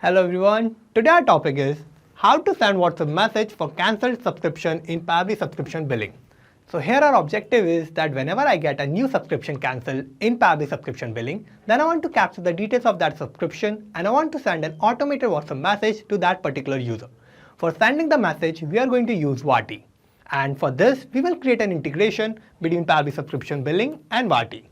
Hello everyone, today our topic is how to send WhatsApp message for cancelled subscription in Pabbly subscription billing. So here our objective is that whenever I get a new subscription cancelled in Pabbly subscription billing, then I want to capture the details of that subscription and I want to send an automated WhatsApp message to that particular user. For sending the message, we are going to use Vati. And for this, we will create an integration between Pabbly subscription billing and Vati.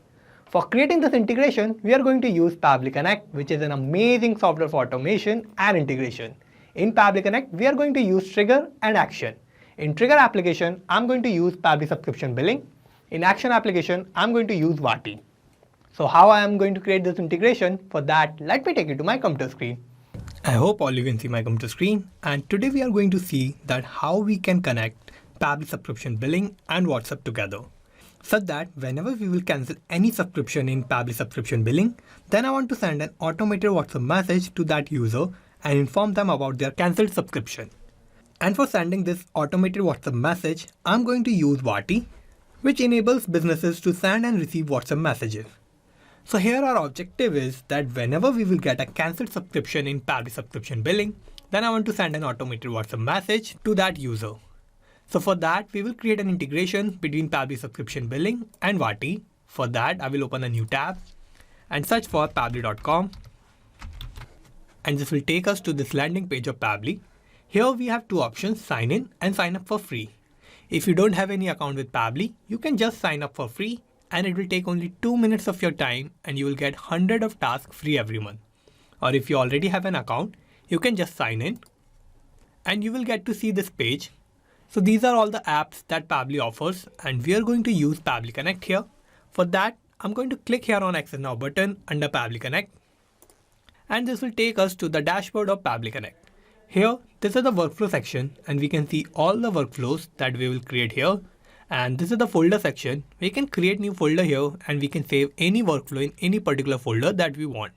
For creating this integration, we are going to use Pabbly Connect, which is an amazing software for automation and integration. In Pabbly Connect, we are going to use trigger and action. In trigger application, I'm going to use Pabbly subscription billing. In action application, I'm going to use Vati. So how I am going to create this integration? For that, let me take you to my computer screen. I hope all you can see my computer screen. And today we are going to see that how we can connect Pabbly subscription billing and WhatsApp together, such that whenever we will cancel any subscription in Pabbly subscription billing, then I want to send an automated WhatsApp message to that user and inform them about their cancelled subscription. And for sending this automated WhatsApp message, I'm going to use Vati, which enables businesses to send and receive WhatsApp messages. So here our objective is that whenever we will get a cancelled subscription in Pabbly subscription billing, then I want to send an automated WhatsApp message to that user. So for that, we will create an integration between Pabbly subscription billing and Vati. For that, I will open a new tab and search for pabbly.com. And this will take us to this landing page of Pabbly. Here we have two options, sign in and sign up for free. If you don't have any account with Pabbly, you can just sign up for free and it will take only 2 minutes of your time and you will get 100 of tasks free every month. Or if you already have an account, you can just sign in and you will get to see this page. So these are all the apps that Pabbly offers and we are going to use Pabbly Connect here. For that, I'm going to click here on Access Now button under Pabbly Connect. And this will take us to the dashboard of Pabbly Connect. Here, this is the workflow section and we can see all the workflows that we will create here. And this is the folder section. We can create new folder here and we can save any workflow in any particular folder that we want.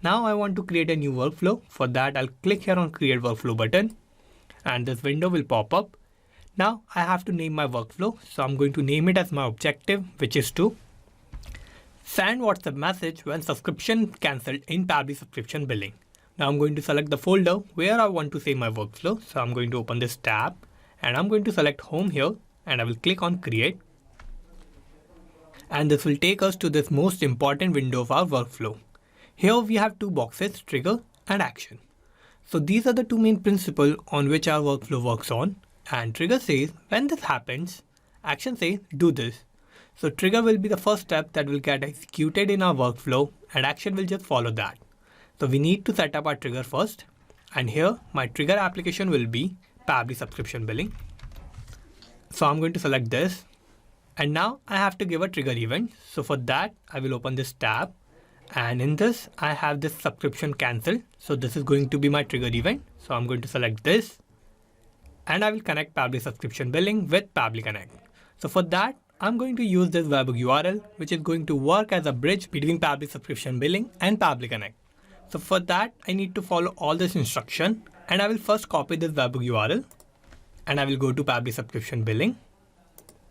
Now I want to create a new workflow. For that, I'll click here on Create Workflow button and this window will pop up. Now I have to name my workflow, so I'm going to name it as my objective, which is to send WhatsApp message when subscription cancelled in Pabbly subscription billing. Now I'm going to select the folder where I want to save my workflow. So I'm going to open this tab and I'm going to select home here and I will click on create. And this will take us to this most important window of our workflow. Here we have two boxes, trigger and action. So these are the two main principles on which our workflow works on. And trigger says when this happens, action says do this. So trigger will be the first step that will get executed in our workflow and action will just follow that. So we need to set up our trigger first. And here my trigger application will be Pabbly subscription billing. So I'm going to select this. And now I have to give a trigger event. So for that, I will open this tab. And in this, I have this subscription cancelled. So this is going to be my trigger event. So I'm going to select this. And I will connect Pabbly subscription billing with Pabbly Connect. So for that, I'm going to use this webhook URL, which is going to work as a bridge between Pabbly subscription billing and Pabbly Connect. So for that, I need to follow all this instruction and I will first copy this webhook URL and I will go to Pabbly subscription billing.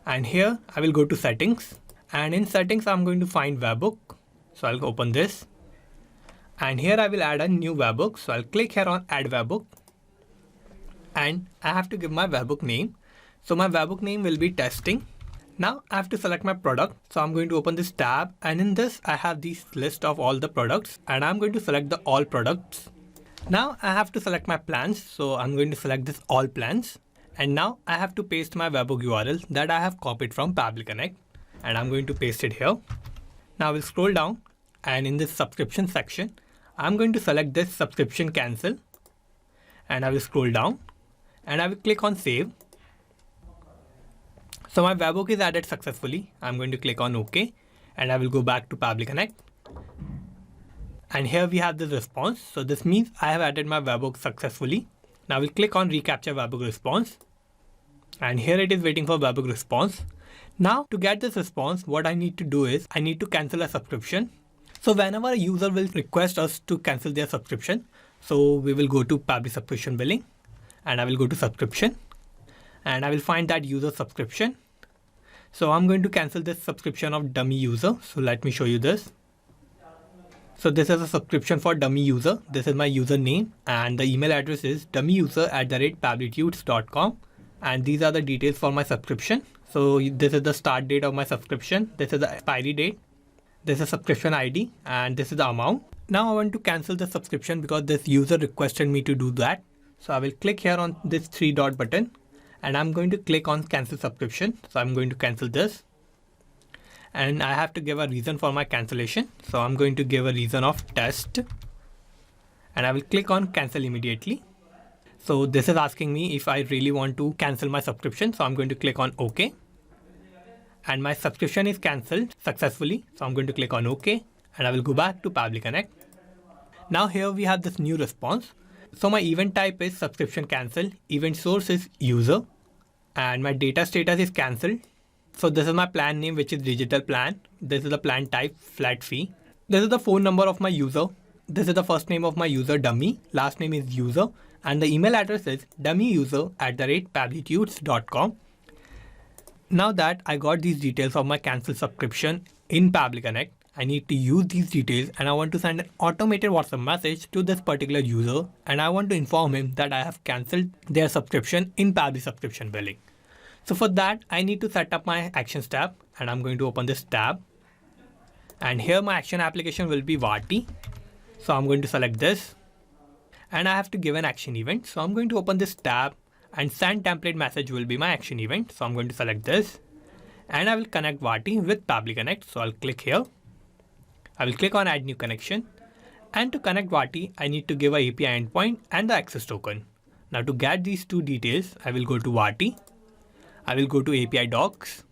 And here I will go to settings and in settings, I'm going to find webhook. So I'll open this and here I will add a new webhook. So I'll click here on add webhook. And I have to give my webhook name. So my webhook name will be testing. Now I have to select my product. So I'm going to open this tab and in this I have this list of all the products and I'm going to select the all products. Now I have to select my plans. So I'm going to select this all plans. And now I have to paste my webhook URL that I have copied from Pabbly Connect and I'm going to paste it here. Now we'll scroll down and in this subscription section, I'm going to select this subscription cancel and I will scroll down. And I will click on save. So my webhook is added successfully. I'm going to click on OK and I will go back to Pabbly Connect. And here we have this response. So this means I have added my webhook successfully. Now we'll click on recapture webhook response. And here it is waiting for webhook response. Now to get this response, what I need to do is I need to cancel a subscription. So whenever a user will request us to cancel their subscription, so we will go to Pabbly subscription billing. And I will go to subscription and I will find that user subscription. So I'm going to cancel this subscription of dummy user. So let me show you this. So this is a subscription for dummy user. This is my username and the email address is dummyyuser@pabblytudes.com. And these are the details for my subscription. So this is the start date of my subscription. This is the expiry date. This is subscription ID and this is the amount. Now I want to cancel the subscription because this user requested me to do that. So I will click here on this 3-dot button and I'm going to click on cancel subscription. So I'm going to cancel this. And I have to give a reason for my cancellation. So I'm going to give a reason of test and I will click on cancel immediately. So this is asking me if I really want to cancel my subscription. So I'm going to click on OK. And my subscription is cancelled successfully. So I'm going to click on OK and I will go back to Pabbly Connect. Now here we have this new response. So my event type is subscription cancelled. Event source is user and my data status is cancelled. So this is my plan name, which is digital plan. This is the plan type, flat fee. This is the phone number of my user. This is the first name of my user, dummy. Last name is user. And the email address is dummyyuser@pabblytudes.com. Now that I got these details of my cancel subscription in Pabbly Connect, I need to use these details and I want to send an automated WhatsApp message to this particular user. And I want to inform him that I have cancelled their subscription in Pabbly subscription billing. So for that, I need to set up my actions tab and I'm going to open this tab. And here my action application will be Vati. So I'm going to select this and I have to give an action event. So I'm going to open this tab and send template message will be my action event. So I'm going to select this and I will connect Vati with Pabbly Connect. So I'll click here. I will click on add new connection and to connect Vati, I need to give a API endpoint and the access token. Now to get these two details, I will go to Vati. I will go to API docs.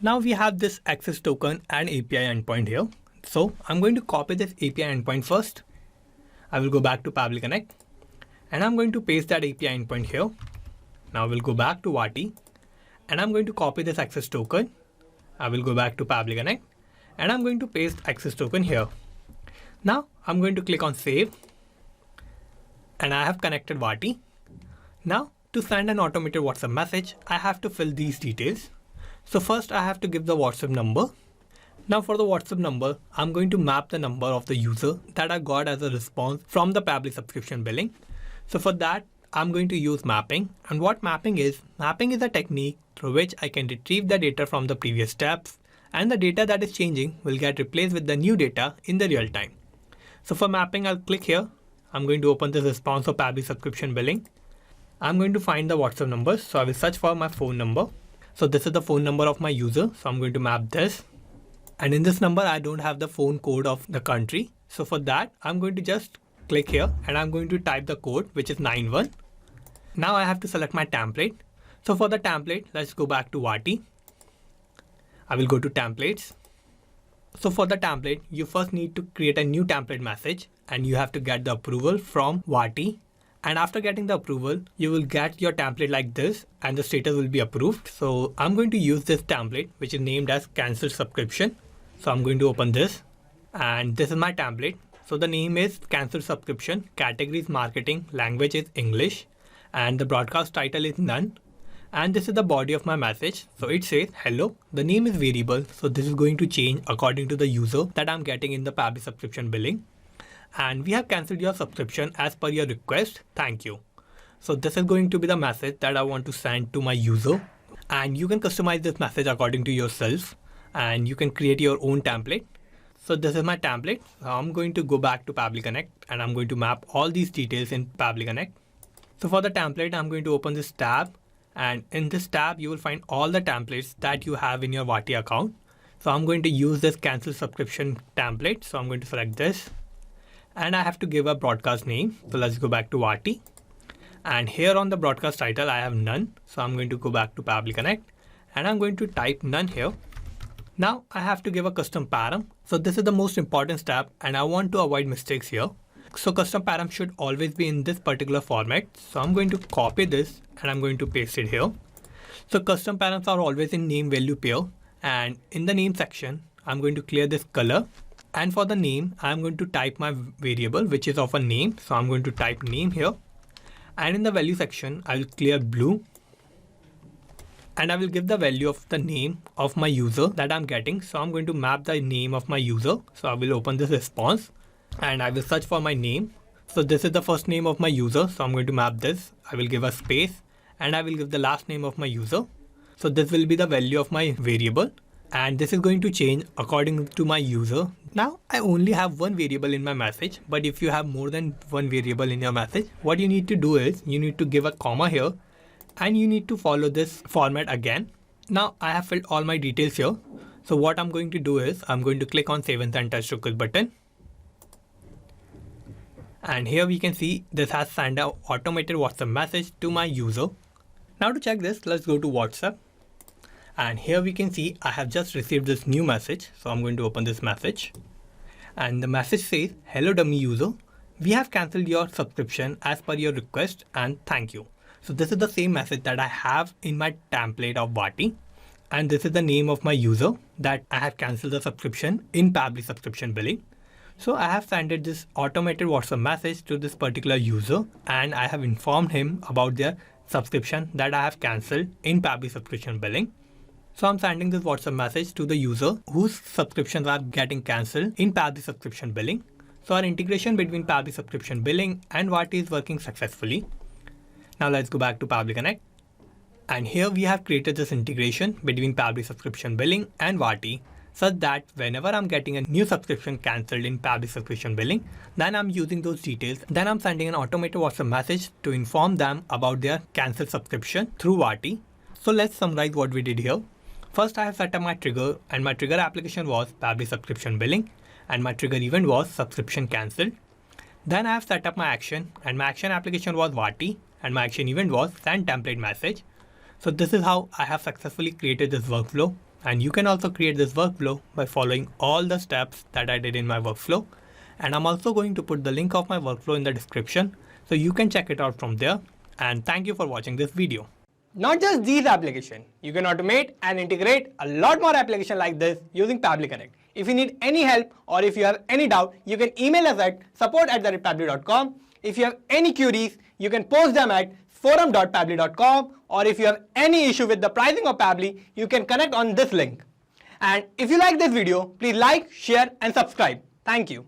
Now we have this access token and API endpoint here. So I'm going to copy this API endpoint first. I will go back to Pabbly Connect and I'm going to paste that API endpoint here. Now we'll go back to Vati and I'm going to copy this access token. I will go back to Pabbly Connect and I'm going to paste access token here. Now I'm going to click on save and I have connected Vati. Now to send an automated WhatsApp message, I have to fill these details. So first I have to give the WhatsApp number. Now for the WhatsApp number, I'm going to map the number of the user that I got as a response from the Pabbly subscription billing. So for that, I'm going to use mapping. And what mapping is a technique through which I can retrieve the data from the previous steps and the data that is changing will get replaced with the new data in the real time. So for mapping, I'll click here. I'm going to open this response of Pabbly subscription billing. I'm going to find the WhatsApp number. So I will search for my phone number. So this is the phone number of my user. So I'm going to map this. And in this number, I don't have the phone code of the country. So for that, I'm going to just click here and I'm going to type the code, which is 91. Now I have to select my template. So for the template, let's go back to Vati. I will go to templates. So for the template, you first need to create a new template message and you have to get the approval from Vati. And after getting the approval, you will get your template like this and the status will be approved. So I'm going to use this template, which is named as cancel subscription. So I'm going to open this and this is my template. So the name is cancel subscription, category is marketing, language is English, and the broadcast title is none. And this is the body of my message. So it says, hello, the name is variable. So this is going to change according to the user that I'm getting in the Pabbly subscription billing. And we have cancelled your subscription as per your request. Thank you. So this is going to be the message that I want to send to my user. And you can customize this message according to yourself. And you can create your own template. So this is my template. I'm going to go back to Pabbly Connect and I'm going to map all these details in Pabbly Connect. So for the template, I'm going to open this tab. And in this tab, you will find all the templates that you have in your Vati account. So I'm going to use this cancel subscription template. So I'm going to select this. And I have to give a broadcast name. So let's go back to Vati. And here on the broadcast title, I have none. So I'm going to go back to Pabbly Connect and I'm going to type none here. Now I have to give a custom param. So this is the most important step and I want to avoid mistakes here. So custom param should always be in this particular format. So I'm going to copy this and I'm going to paste it here. So custom params are always in name value pair. And in the name section, I'm going to clear this color. And for the name, I'm going to type my variable, which is of a name. So I'm going to type name here. And in the value section, I will clear blue. and I will give the value of the name of my user that I'm getting. So I'm going to map the name of my user. So I will open this response and I will search for my name. So this is the first name of my user. So I'm going to map this. I will give a space and I will give the last name of my user. So this will be the value of my variable. And this is going to change according to my user. Now I only have one variable in my message, but if you have more than one variable in your message, what you need to do is you need to give a comma here and you need to follow this format again. Now I have filled all my details here. So what I'm going to do is I'm going to click on Save and Send Test Request button. And here we can see this has sent an automated WhatsApp message to my user. Now to check this, let's go to WhatsApp. And here we can see I have just received this new message. So I'm going to open this message. And the message says, "Hello dummy user, we have cancelled your subscription as per your request and thank you." So this is the same message that I have in my template of Vati. And this is the name of my user that I have cancelled the subscription in Pabbly subscription billing. So I have sent this automated WhatsApp message to this particular user and I have informed him about their subscription that I have cancelled in Pabbly subscription billing. So I'm sending this WhatsApp message to the user whose subscriptions are getting cancelled in Pabbly subscription billing. So our integration between Pabbly subscription billing and Vati is working successfully. Now let's go back to Pabbly Connect. And here we have created this integration between Pabbly subscription billing and Vati such that whenever I'm getting a new subscription cancelled in Pabbly subscription billing, then I'm using those details. Then I'm sending an automated WhatsApp message to inform them about their cancelled subscription through Vati. So let's summarize what we did here. First, I have set up my trigger and my trigger application was Pabbly subscription billing and my trigger event was subscription cancelled. Then I have set up my action and my action application was Vati and my action event was send template message. So this is how I have successfully created this workflow, and you can also create this workflow by following all the steps that I did in my workflow. And I'm also going to put the link of my workflow in the description so you can check it out from there. And thank you for watching this video. Not just these applications, you can automate and integrate a lot more applications like this using Pabbly Connect. If you need any help or if you have any doubt, you can email us at support@pabbly.com. If you have any queries, you can post them at forum.pabbly.com, or if you have any issue with the pricing of Pabbly, you can connect on this link. And if you like this video, please like, share and subscribe. Thank you.